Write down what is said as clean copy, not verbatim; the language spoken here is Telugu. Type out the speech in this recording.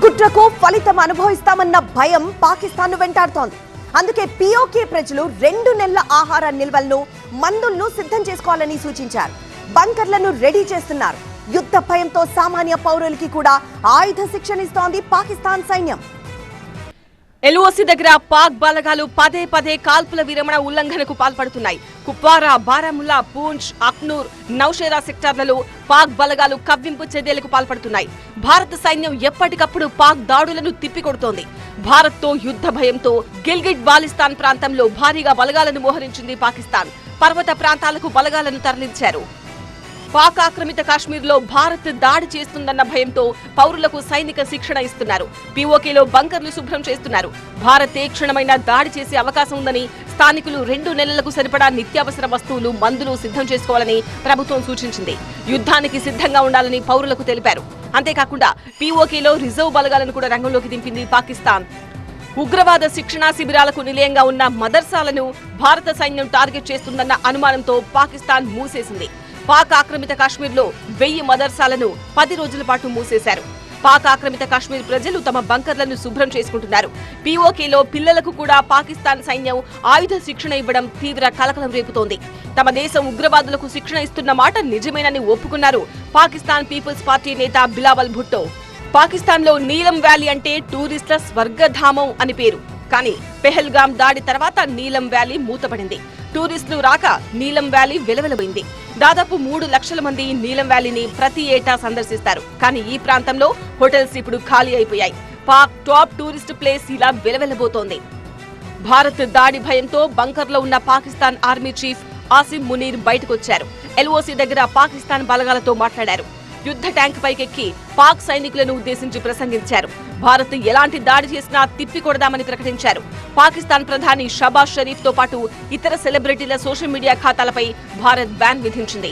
కుట్రకు ఫలితం అనుభవిస్తామన్న భయం పాకిస్తాన్ను వెంటాడుతోంది. అందుకే పిఓకే ప్రజలు 2 నెలల ఆహార నిల్వలను మందులను సిద్ధం చేసుకోవాలని సూచించారు. బంకర్లను రెడీ చేస్తున్నారు. యుద్ధ భయంతో సామాన్య పౌరులకి కూడా ఆయుధ శిక్షణ ఇస్తోంది పాకిస్తాన్ సైన్యం. ఎల్ఓసి దగ్గర పాక్ బలగాలు పదే పదే కాల్పుల విరమణ ఉల్లంఘనకు పాల్పడుతున్నాయి. కుప్వారా, బారాముల్లా, పూంచ్, అఖ్నూర్, నౌషేరా సెక్టార్లలో పాక్ బలగాలు కవ్వింపు చర్యలకు పాల్పడుతున్నాయి. భారత సైన్యం ఎప్పటికప్పుడు పాక్ దాడులను తిప్పికొడుతోంది. భారత్తో యుద్ధ భయంతో గిల్గిట్ బాలిస్తాన్ ప్రాంతంలో భారీగా బలగాలను మోహరించింది పాకిస్తాన్. పర్వత ప్రాంతాలకు బలగాలను తరలించారు. పాక్ ఆక్రమిత కాశ్మీర్లో భారత్ దాడి చేస్తుందన్న భయంతో పౌరులకు సైనిక శిక్షణ ఇస్తున్నారు. పీఓకేలో బంకర్లు శుభ్రం చేస్తున్నారు. భారత్ ఏ క్షణమైనా దాడి చేసే అవకాశం ఉందని స్థానికులు 2 నెలలకు సరిపడా నిత్యావసర వస్తువులు, మందులు సిద్ధం చేసుకోవాలని ప్రభుత్వం సూచించింది. యుద్ధానికి సిద్ధంగా ఉండాలని పౌరులకు తెలిపారు. అంతేకాకుండా పీఓకేలో రిజర్వ్ బలగాలను కూడా రంగంలోకి దింపింది పాకిస్తాన్. ఉగ్రవాద శిక్షణా శిబిరాలకు నిలయంగా ఉన్న మదర్సాలను భారత సైన్యం టార్గెట్ చేస్తుందన్న అనుమానంతో పాకిస్తాన్ మూసేసింది. పాక్ ఆక్రమిత కాశ్మీర్లో 1000 మదర్సాలను 10 రోజుల పాటు మూసేశారు. పాక్ ఆక్రమిత కాశ్మీర్ ప్రజలు తమ బంకర్లను శుభ్రం చేసుకుంటున్నారు. పీఓకేలో పిల్లలకు కూడా పాకిస్తాన్ సైన్యం ఆయుధ శిక్షణ ఇవ్వడం తీవ్ర కలకలం రేపుతోంది. తమ దేశం ఉగ్రవాదులకు శిక్షణ ఇస్తున్న మాట నిజమేనని ఒప్పుకున్నారు పాకిస్తాన్ పీపుల్స్ పార్టీ నేత బిలావల్ భుట్టో. పాకిస్తాన్లో నీలం వ్యాలీ అంటే టూరిస్టుల స్వర్గధామం అని పేరు. కానీ పెహల్గాం దాడి తర్వాత నీలం వ్యాలీ మూతపడింది. టూరిస్టులు రాక నీలం వ్యాలీ వెలవెలబోయింది. దాదాపు 3 లక్షల మంది నీలం వ్యాలీని ప్రతి ఏటా సందర్శిస్తారు. కానీ ఈ ప్రాంతంలో హోటల్స్ ఇప్పుడు ఖాళీ అయిపోయాయి. పాక్ టాప్ టూరిస్ట్ ప్లేస్ ఇలా వెలవెలబోతోంది. భారత్ దాడి భయంతో బంకర్లో ఉన్న పాకిస్తాన్ ఆర్మీ చీఫ్ ఆసిం మునీర్ బయటకొచ్చారు. ఎల్ఓసి దగ్గర పాకిస్తాన్ బలగాలతో మాట్లాడారు. యుద్ధ ట్యాంక్ పైకెక్కి పాక్ సైనికులను ఉద్దేశించి ప్రసంగించారు. భారత్ ఎలాంటి దాడి చేసినా తిప్పికొడదామని ప్రకటించారు. పాకిస్తాన్ ప్రధాని షబాజ్ షరీఫ్ తో పాటు ఇతర సెలబ్రిటీల సోషల్ మీడియా ఖాతాలపై భారత్ బ్యాన్ విధించింది.